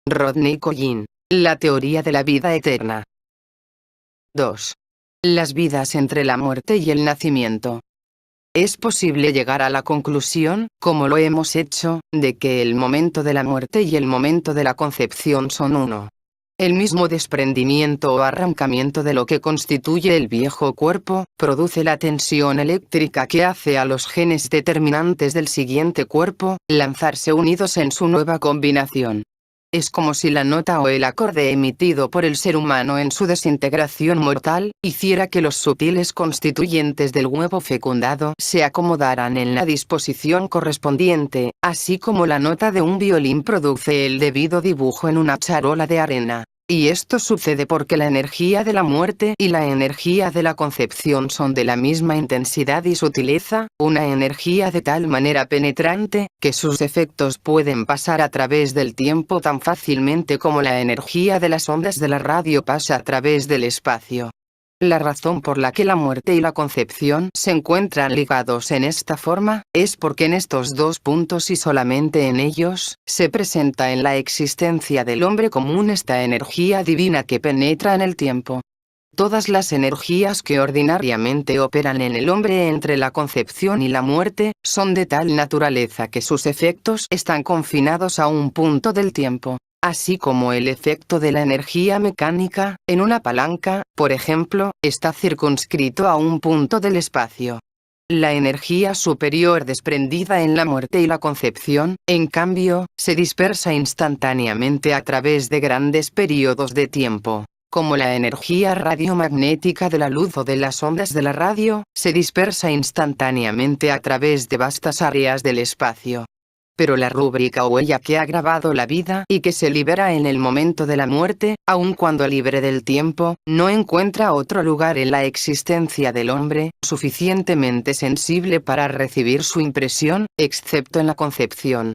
Rodney Collin. La teoría de la vida eterna. 2. Las vidas entre la muerte y el nacimiento. Es posible llegar a la conclusión, como lo hemos hecho, de que el momento de la muerte y el momento de la concepción son uno. El mismo desprendimiento o arrancamiento de lo que constituye el viejo cuerpo, produce la tensión eléctrica que hace a los genes determinantes del siguiente cuerpo, lanzarse unidos en su nueva combinación. Es como si la nota o el acorde emitido por el ser humano en su desintegración mortal, hiciera que los sutiles constituyentes del huevo fecundado se acomodaran en la disposición correspondiente, así como la nota de un violín produce el debido dibujo en una charola de arena. Y esto sucede porque la energía de la muerte y la energía de la concepción son de la misma intensidad y sutileza, una energía de tal manera penetrante, que sus efectos pueden pasar a través del tiempo tan fácilmente como la energía de las ondas de la radio pasa a través del espacio. La razón por la que la muerte y la concepción se encuentran ligados en esta forma, es porque en estos dos puntos y solamente en ellos, se presenta en la existencia del hombre común esta energía divina que penetra en el tiempo. Todas las energías que ordinariamente operan en el hombre entre la concepción y la muerte, son de tal naturaleza que sus efectos están confinados a un punto del tiempo. Así como el efecto de la energía mecánica, en una palanca, por ejemplo, está circunscrito a un punto del espacio. La energía superior desprendida en la muerte y la concepción, en cambio, se dispersa instantáneamente a través de grandes periodos de tiempo. Como la energía radiomagnética de la luz o de las ondas de la radio, se dispersa instantáneamente a través de vastas áreas del espacio. Pero la rúbrica o huella que ha grabado la vida y que se libera en el momento de la muerte, aun cuando libre del tiempo, no encuentra otro lugar en la existencia del hombre, suficientemente sensible para recibir su impresión, excepto en la concepción.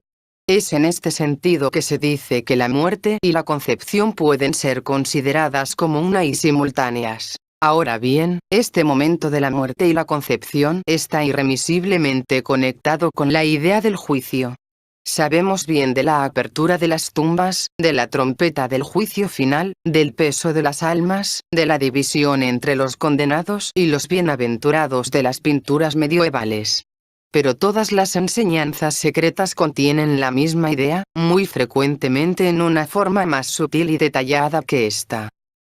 Es en este sentido que se dice que la muerte y la concepción pueden ser consideradas como una y simultáneas. Ahora bien, este momento de la muerte y la concepción está irremisiblemente conectado con la idea del juicio. Sabemos bien de la apertura de las tumbas, de la trompeta del juicio final, del peso de las almas, de la división entre los condenados y los bienaventurados de las pinturas medievales. Pero todas las enseñanzas secretas contienen la misma idea, muy frecuentemente en una forma más sutil y detallada que esta.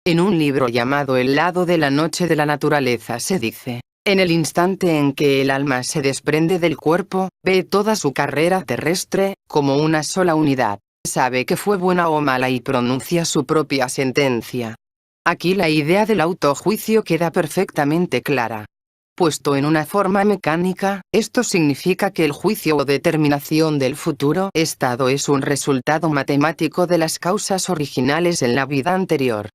En un libro llamado El lado de la noche de la naturaleza se dice: en el instante en que el alma se desprende del cuerpo, ve toda su carrera terrestre, como una sola unidad. Sabe que fue buena o mala y pronuncia su propia sentencia. Aquí la idea del autojuicio queda perfectamente clara. Puesto en una forma mecánica, esto significa que el juicio o determinación del futuro estado es un resultado matemático de las causas originales en la vida anterior.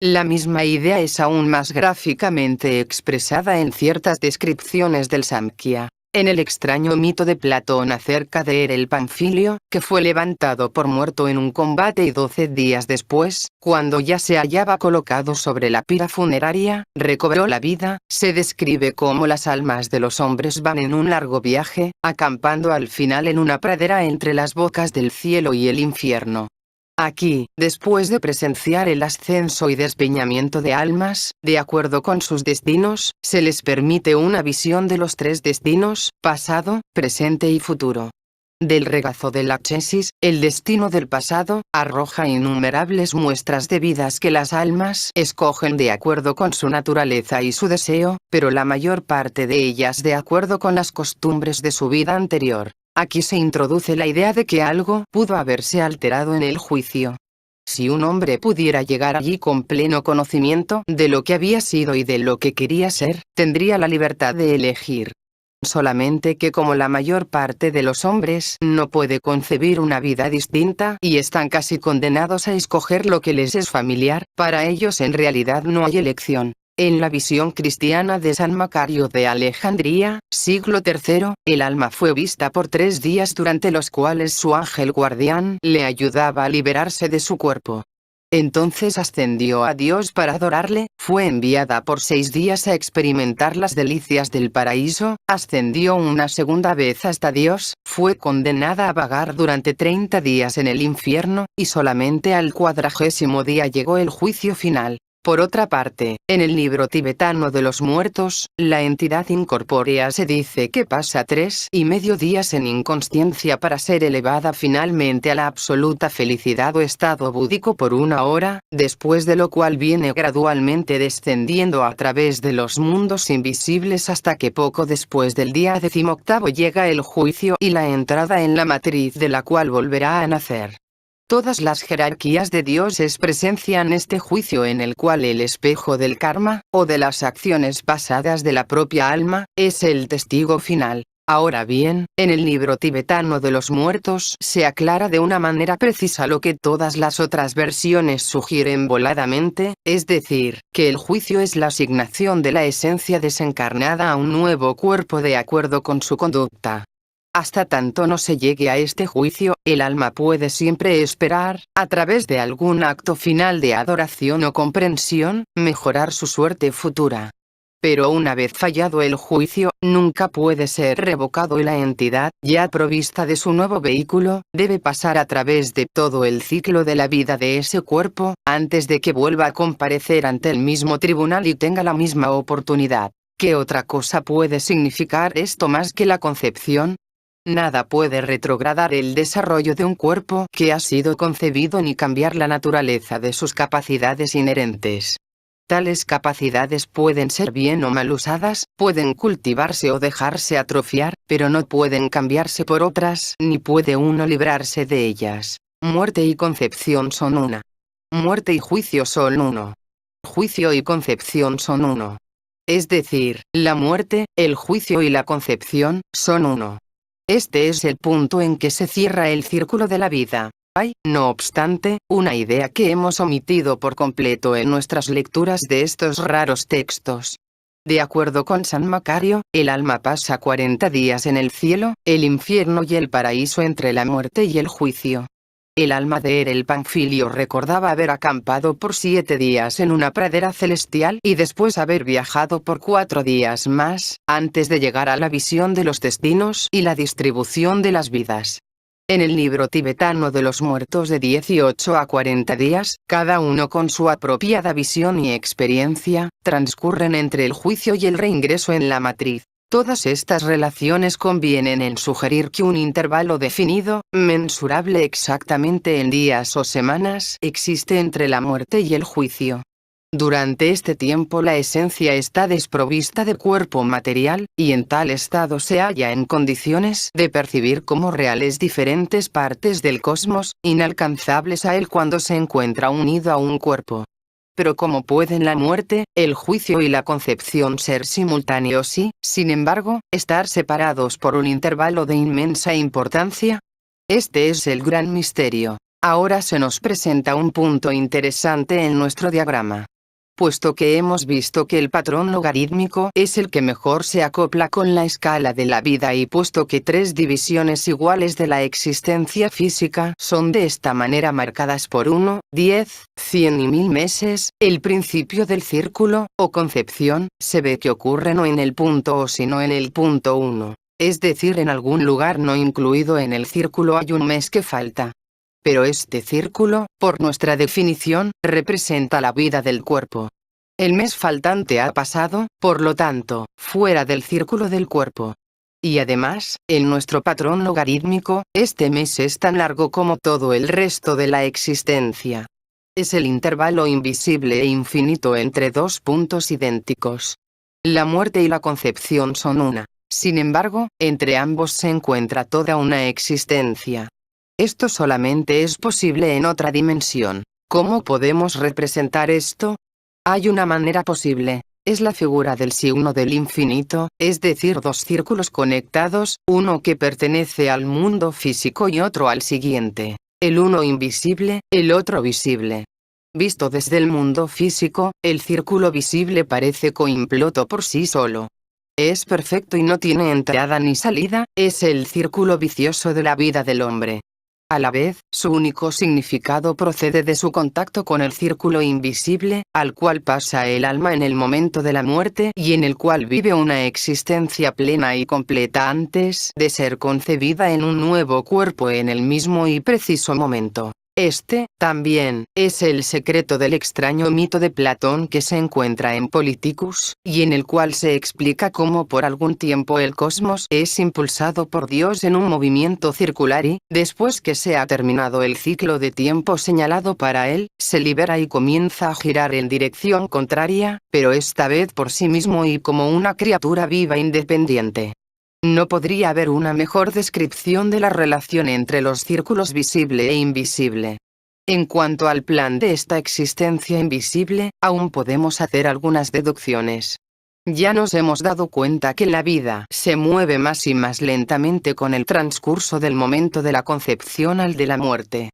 La misma idea es aún más gráficamente expresada en ciertas descripciones del Samkhya. En el extraño mito de Platón acerca de el Panfilio, que fue levantado por muerto en un combate y 12 días después, cuando ya se hallaba colocado sobre la pira funeraria, recobró la vida, se describe cómo las almas de los hombres van en un largo viaje, acampando al final en una pradera entre las bocas del cielo y el infierno. Aquí, después de presenciar el ascenso y despeñamiento de almas, de acuerdo con sus destinos, se les permite una visión de los tres destinos, pasado, presente y futuro. Del regazo del Akshessis, el destino del pasado, arroja innumerables muestras de vidas que las almas escogen de acuerdo con su naturaleza y su deseo, pero la mayor parte de ellas de acuerdo con las costumbres de su vida anterior. Aquí se introduce la idea de que algo pudo haberse alterado en el juicio. Si un hombre pudiera llegar allí con pleno conocimiento de lo que había sido y de lo que quería ser, tendría la libertad de elegir. Solamente que como la mayor parte de los hombres no puede concebir una vida distinta y están casi condenados a escoger lo que les es familiar, para ellos en realidad no hay elección. En la visión cristiana de San Macario de Alejandría, siglo III, el alma fue vista por 3 días durante los cuales su ángel guardián le ayudaba a liberarse de su cuerpo. Entonces ascendió a Dios para adorarle, fue enviada por 6 días a experimentar las delicias del paraíso, ascendió una segunda vez hasta Dios, fue condenada a vagar durante 30 días en el infierno, y solamente al 40º día llegó el juicio final. Por otra parte, en el libro tibetano de los muertos, la entidad incorpórea se dice que pasa 3,5 días en inconsciencia para ser elevada finalmente a la absoluta felicidad o estado búdico por 1 hora, después de lo cual viene gradualmente descendiendo a través de los mundos invisibles hasta que poco después del día 18º llega el juicio y la entrada en la matriz de la cual volverá a nacer. Todas las jerarquías de dioses presencian este juicio en el cual el espejo del karma, o de las acciones pasadas de la propia alma, es el testigo final. Ahora bien, en el libro tibetano de los muertos se aclara de una manera precisa lo que todas las otras versiones sugieren voladamente, es decir, que el juicio es la asignación de la esencia desencarnada a un nuevo cuerpo de acuerdo con su conducta. Hasta tanto no se llegue a este juicio, el alma puede siempre esperar, a través de algún acto final de adoración o comprensión, mejorar su suerte futura. Pero una vez fallado el juicio, nunca puede ser revocado y la entidad, ya provista de su nuevo vehículo, debe pasar a través de todo el ciclo de la vida de ese cuerpo, antes de que vuelva a comparecer ante el mismo tribunal y tenga la misma oportunidad. ¿Qué otra cosa puede significar esto más que la concepción? Nada puede retrogradar el desarrollo de un cuerpo que ha sido concebido ni cambiar la naturaleza de sus capacidades inherentes. Tales capacidades pueden ser bien o mal usadas, pueden cultivarse o dejarse atrofiar, pero no pueden cambiarse por otras, ni puede uno librarse de ellas. Muerte y concepción son una. Muerte y juicio son uno. Juicio y concepción son uno. Es decir, la muerte, el juicio y la concepción, son uno. Este es el punto en que se cierra el círculo de la vida. Hay, no obstante, una idea que hemos omitido por completo en nuestras lecturas de estos raros textos. De acuerdo con San Macario, el alma pasa 40 días en el cielo, el infierno y el paraíso entre la muerte y el juicio. El alma de el Panfilio recordaba haber acampado por 7 días en una pradera celestial y después haber viajado por 4 días más, antes de llegar a la visión de los destinos y la distribución de las vidas. En el libro tibetano de los muertos de 18 a 40 días, cada uno con su apropiada visión y experiencia, transcurren entre el juicio y el reingreso en la matriz. Todas estas relaciones convienen en sugerir que un intervalo definido, mensurable exactamente en días o semanas, existe entre la muerte y el juicio. Durante este tiempo la esencia está desprovista de cuerpo material, y en tal estado se halla en condiciones de percibir como reales diferentes partes del cosmos, inalcanzables a él cuando se encuentra unido a un cuerpo. Pero ¿cómo pueden la muerte, el juicio y la concepción ser simultáneos y, sin embargo, estar separados por un intervalo de inmensa importancia? Este es el gran misterio. Ahora se nos presenta un punto interesante en nuestro diagrama. Puesto que hemos visto que el patrón logarítmico es el que mejor se acopla con la escala de la vida y puesto que 3 divisiones iguales de la existencia física son de esta manera marcadas por 1, 10, 100 y 1000 meses, el principio del círculo, o concepción, se ve que ocurre no en el punto O sino en el punto 1. Es decir, en algún lugar no incluido en el círculo hay un mes que falta. Pero este círculo, por nuestra definición, representa la vida del cuerpo. El mes faltante ha pasado, por lo tanto, fuera del círculo del cuerpo. Y además, en nuestro patrón logarítmico, este mes es tan largo como todo el resto de la existencia. Es el intervalo invisible e infinito entre 2 puntos idénticos. La muerte y la concepción son una. Sin embargo, entre ambos se encuentra toda una existencia. Esto solamente es posible en otra dimensión. ¿Cómo podemos representar esto? Hay una manera posible. Es la figura del signo del infinito, es decir, 2 círculos conectados, uno que pertenece al mundo físico y otro al siguiente. El uno invisible, el otro visible. Visto desde el mundo físico, el círculo visible parece coimploto por sí solo. Es perfecto y no tiene entrada ni salida, es el círculo vicioso de la vida del hombre. A la vez, su único significado procede de su contacto con el círculo invisible, al cual pasa el alma en el momento de la muerte y en el cual vive una existencia plena y completa antes de ser concebida en un nuevo cuerpo en el mismo y preciso momento. Este, también, es el secreto del extraño mito de Platón que se encuentra en Politicus, y en el cual se explica cómo por algún tiempo el cosmos es impulsado por Dios en un movimiento circular y, después que se ha terminado el ciclo de tiempo señalado para él, se libera y comienza a girar en dirección contraria, pero esta vez por sí mismo y como una criatura viva independiente. No podría haber una mejor descripción de la relación entre los círculos visible e invisible. En cuanto al plan de esta existencia invisible, aún podemos hacer algunas deducciones. Ya nos hemos dado cuenta que la vida se mueve más y más lentamente con el transcurso del momento de la concepción al de la muerte.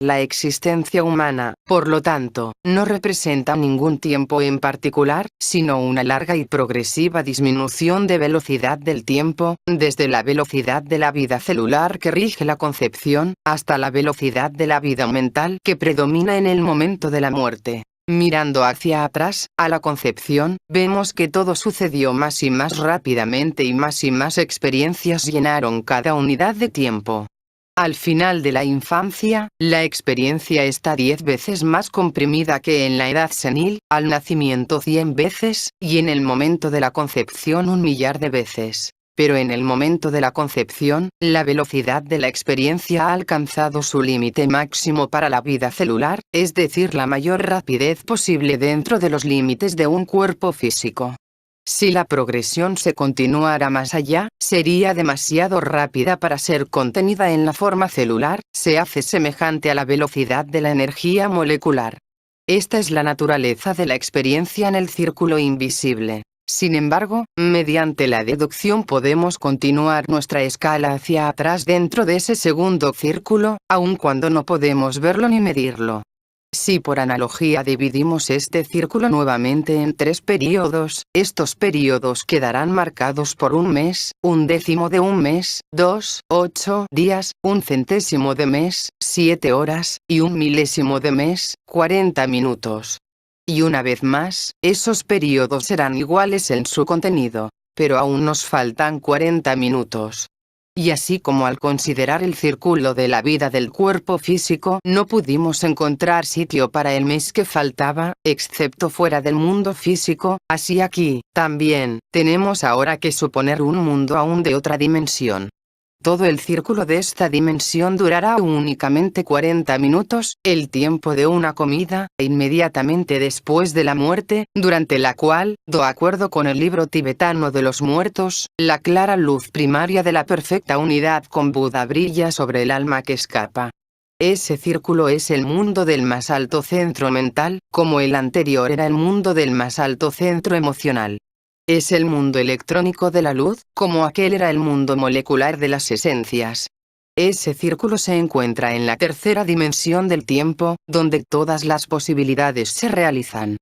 La existencia humana, por lo tanto, no representa ningún tiempo en particular, sino una larga y progresiva disminución de velocidad del tiempo, desde la velocidad de la vida celular que rige la concepción, hasta la velocidad de la vida mental que predomina en el momento de la muerte. Mirando hacia atrás, a la concepción, vemos que todo sucedió más y más rápidamente y más experiencias llenaron cada unidad de tiempo. Al final de la infancia, la experiencia está 10 veces más comprimida que en la edad senil, al nacimiento 100 veces, y en el momento de la concepción 1.000.000 de veces. Pero en el momento de la concepción, la velocidad de la experiencia ha alcanzado su límite máximo para la vida celular, es decir, la mayor rapidez posible dentro de los límites de un cuerpo físico. Si la progresión se continuara más allá, sería demasiado rápida para ser contenida en la forma celular, se hace semejante a la velocidad de la energía molecular. Esta es la naturaleza de la experiencia en el círculo invisible. Sin embargo, mediante la deducción podemos continuar nuestra escala hacia atrás dentro de ese segundo círculo, aun cuando no podemos verlo ni medirlo. Si por analogía dividimos este círculo nuevamente en 3 períodos, estos períodos quedarán marcados por un mes, un décimo de un mes, 8 días, un centésimo de mes, 7 horas, y un milésimo de mes, 40 minutos. Y una vez más, esos períodos serán iguales en su contenido, pero aún nos faltan 40 minutos. Y así como al considerar el círculo de la vida del cuerpo físico no pudimos encontrar sitio para el mes que faltaba, excepto fuera del mundo físico, así aquí, también, tenemos ahora que suponer un mundo aún de otra dimensión. Todo el círculo de esta dimensión durará únicamente 40 minutos, el tiempo de una comida, inmediatamente después de la muerte, durante la cual, de acuerdo con el libro tibetano de los muertos, la clara luz primaria de la perfecta unidad con Buda brilla sobre el alma que escapa. Ese círculo es el mundo del más alto centro mental, como el anterior era el mundo del más alto centro emocional. Es el mundo electrónico de la luz, como aquel era el mundo molecular de las esencias. Ese círculo se encuentra en la tercera dimensión del tiempo, donde todas las posibilidades se realizan.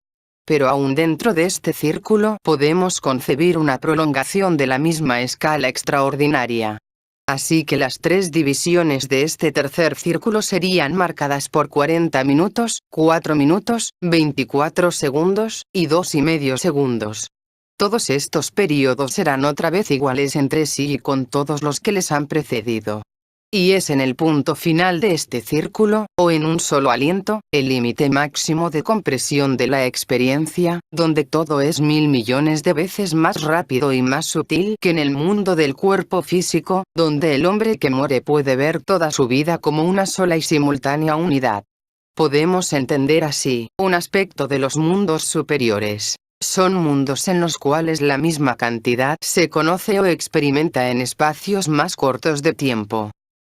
Pero aún dentro de este círculo podemos concebir una prolongación de la misma escala extraordinaria. Así que las 3 divisiones de este tercer círculo serían marcadas por 40 minutos, 4 minutos, 24 segundos, y 2,5 segundos. Todos estos períodos serán otra vez iguales entre sí y con todos los que les han precedido. Y es en el punto final de este círculo, o en un solo aliento, el límite máximo de compresión de la experiencia, donde todo es 1.000 millones de veces más rápido y más sutil que en el mundo del cuerpo físico, donde el hombre que muere puede ver toda su vida como una sola y simultánea unidad. Podemos entender así, un aspecto de los mundos superiores. Son mundos en los cuales la misma cantidad se conoce o experimenta en espacios más cortos de tiempo.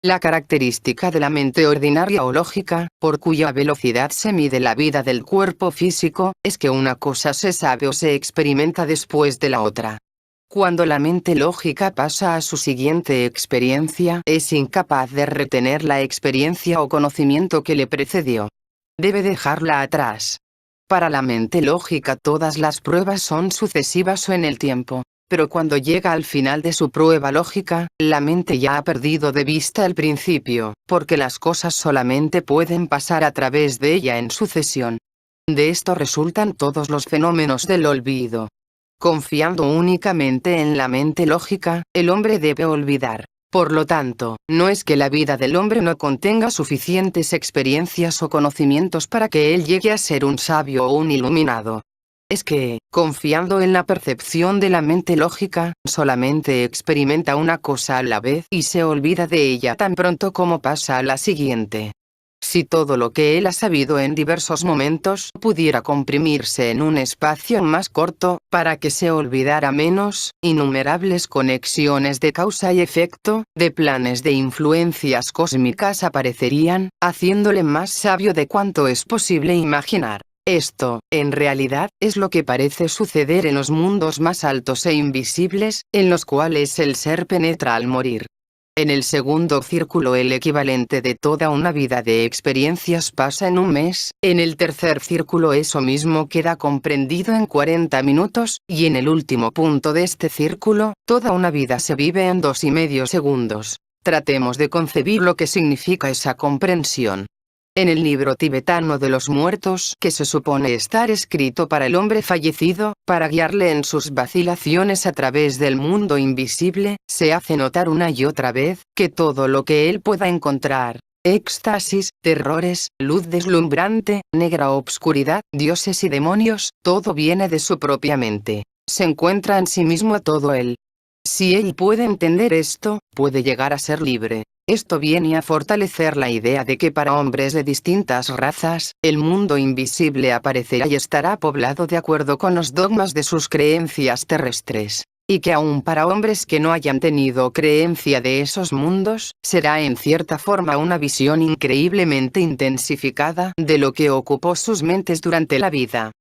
La característica de la mente ordinaria o lógica, por cuya velocidad se mide la vida del cuerpo físico, es que una cosa se sabe o se experimenta después de la otra. Cuando la mente lógica pasa a su siguiente experiencia, es incapaz de retener la experiencia o conocimiento que le precedió. Debe dejarla atrás. Para la mente lógica todas las pruebas son sucesivas o en el tiempo. Pero cuando llega al final de su prueba lógica, la mente ya ha perdido de vista el principio, porque las cosas solamente pueden pasar a través de ella en sucesión. De esto resultan todos los fenómenos del olvido. Confiando únicamente en la mente lógica, el hombre debe olvidar. Por lo tanto, no es que la vida del hombre no contenga suficientes experiencias o conocimientos para que él llegue a ser un sabio o un iluminado. Es que, confiando en la percepción de la mente lógica, solamente experimenta una cosa a la vez y se olvida de ella tan pronto como pasa a la siguiente. Si todo lo que él ha sabido en diversos momentos pudiera comprimirse en un espacio más corto, para que se olvidara menos, innumerables conexiones de causa y efecto, de planes de influencias cósmicas aparecerían, haciéndole más sabio de cuanto es posible imaginar. Esto, en realidad, es lo que parece suceder en los mundos más altos e invisibles, en los cuales el ser penetra al morir. En el segundo círculo el equivalente de toda una vida de experiencias pasa en un mes, en el tercer círculo eso mismo queda comprendido en 40 minutos, y en el último punto de este círculo, toda una vida se vive en 2,5 segundos. Tratemos de concebir lo que significa esa comprensión. En el libro tibetano de los muertos, que se supone estar escrito para el hombre fallecido, para guiarle en sus vacilaciones a través del mundo invisible, se hace notar una y otra vez, que todo lo que él pueda encontrar, éxtasis, terrores, luz deslumbrante, negra obscuridad, dioses y demonios, todo viene de su propia mente. Se encuentra en sí mismo todo él. Si él puede entender esto, puede llegar a ser libre. Esto viene a fortalecer la idea de que para hombres de distintas razas, el mundo invisible aparecerá y estará poblado de acuerdo con los dogmas de sus creencias terrestres. Y que aun para hombres que no hayan tenido creencia de esos mundos, será en cierta forma una visión increíblemente intensificada de lo que ocupó sus mentes durante la vida.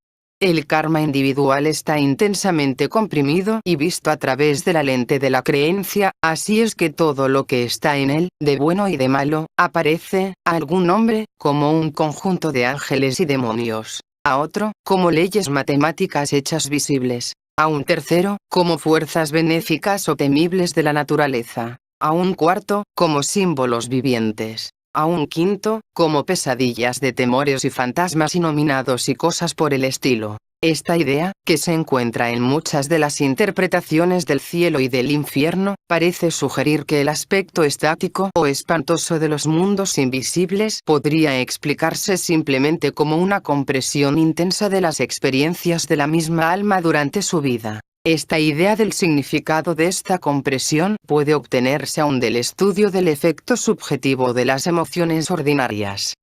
El karma individual está intensamente comprimido y visto a través de la lente de la creencia, así es que todo lo que está en él, de bueno y de malo, aparece, a algún hombre, como un conjunto de ángeles y demonios, a otro, como leyes matemáticas hechas visibles, a un tercero, como fuerzas benéficas o temibles de la naturaleza, a un cuarto, como símbolos vivientes, a un quinto, como pesadillas de temores y fantasmas inominados y cosas por el estilo. Esta idea, que se encuentra en muchas de las interpretaciones del cielo y del infierno, parece sugerir que el aspecto estático o espantoso de los mundos invisibles podría explicarse simplemente como una compresión intensa de las experiencias de la misma alma durante su vida. Esta idea del significado de esta compresión puede obtenerse aún del estudio del efecto subjetivo de las emociones ordinarias.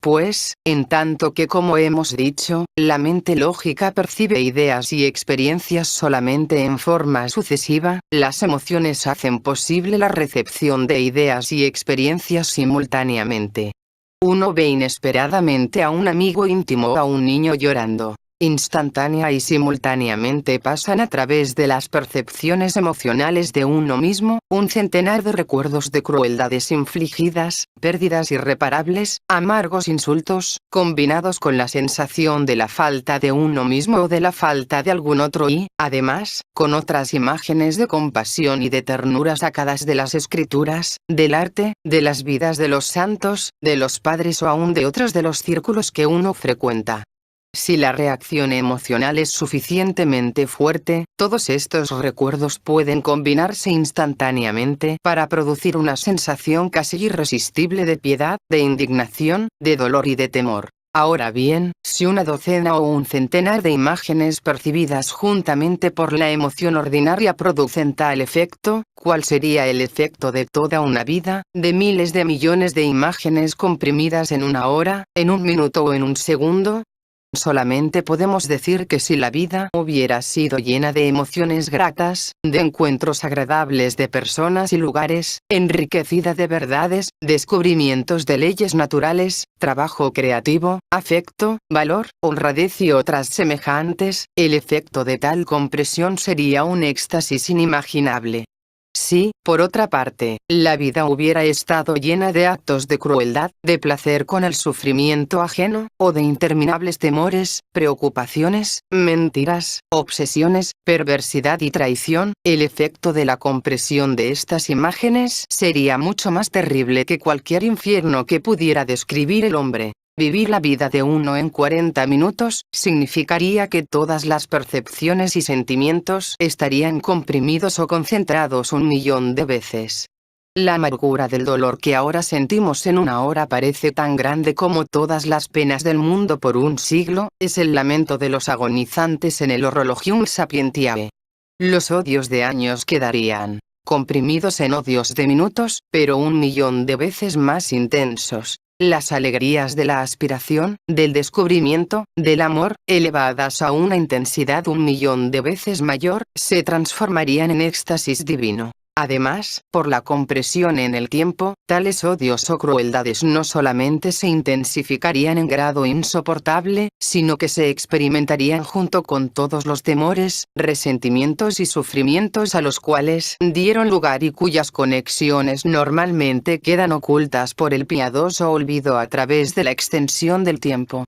Pues, en tanto que como hemos dicho, la mente lógica percibe ideas y experiencias solamente en forma sucesiva, las emociones hacen posible la recepción de ideas y experiencias simultáneamente. Uno ve inesperadamente a un amigo íntimo o a un niño llorando. Instantánea y simultáneamente pasan a través de las percepciones emocionales de uno mismo, un centenar de recuerdos de crueldades infligidas, pérdidas irreparables, amargos insultos, combinados con la sensación de la falta de uno mismo o de la falta de algún otro y, además, con otras imágenes de compasión y de ternura sacadas de las escrituras, del arte, de las vidas de los santos, de los padres o aún de otros de los círculos que uno frecuenta. Si la reacción emocional es suficientemente fuerte, todos estos recuerdos pueden combinarse instantáneamente para producir una sensación casi irresistible de piedad, de indignación, de dolor y de temor. Ahora bien, si una docena o un centenar de imágenes percibidas juntamente por la emoción ordinaria producen tal efecto, ¿cuál sería el efecto de toda una vida, de miles de millones de imágenes comprimidas en una hora, en un minuto o en un segundo? Solamente podemos decir que si la vida hubiera sido llena de emociones gratas, de encuentros agradables de personas y lugares, enriquecida de verdades, descubrimientos de leyes naturales, trabajo creativo, afecto, valor, honradez y otras semejantes, el efecto de tal compresión sería un éxtasis inimaginable. Si, por otra parte, la vida hubiera estado llena de actos de crueldad, de placer con el sufrimiento ajeno, o de interminables temores, preocupaciones, mentiras, obsesiones, perversidad y traición, el efecto de la compresión de estas imágenes sería mucho más terrible que cualquier infierno que pudiera describir el hombre. Vivir la vida de uno en 40 minutos, significaría que todas las percepciones y sentimientos estarían comprimidos o concentrados 1.000.000 de veces. La amargura del dolor que ahora sentimos en una hora parece tan grande como todas las penas del mundo por un siglo, es el lamento de los agonizantes en el Horologium Sapientiae. Los odios de años quedarían comprimidos en odios de minutos, pero 1.000.000 de veces más intensos. Las alegrías de la aspiración, del descubrimiento, del amor, elevadas a una intensidad 1.000.000 de veces mayor, se transformarían en éxtasis divino. Además, por la compresión en el tiempo, tales odios o crueldades no solamente se intensificarían en grado insoportable, sino que se experimentarían junto con todos los temores, resentimientos y sufrimientos a los cuales dieron lugar y cuyas conexiones normalmente quedan ocultas por el piadoso olvido a través de la extensión del tiempo.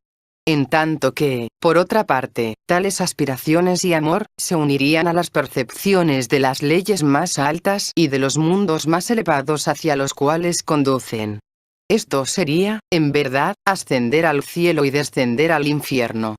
En tanto que, por otra parte, tales aspiraciones y amor, se unirían a las percepciones de las leyes más altas y de los mundos más elevados hacia los cuales conducen. Esto sería, en verdad, ascender al cielo y descender al infierno.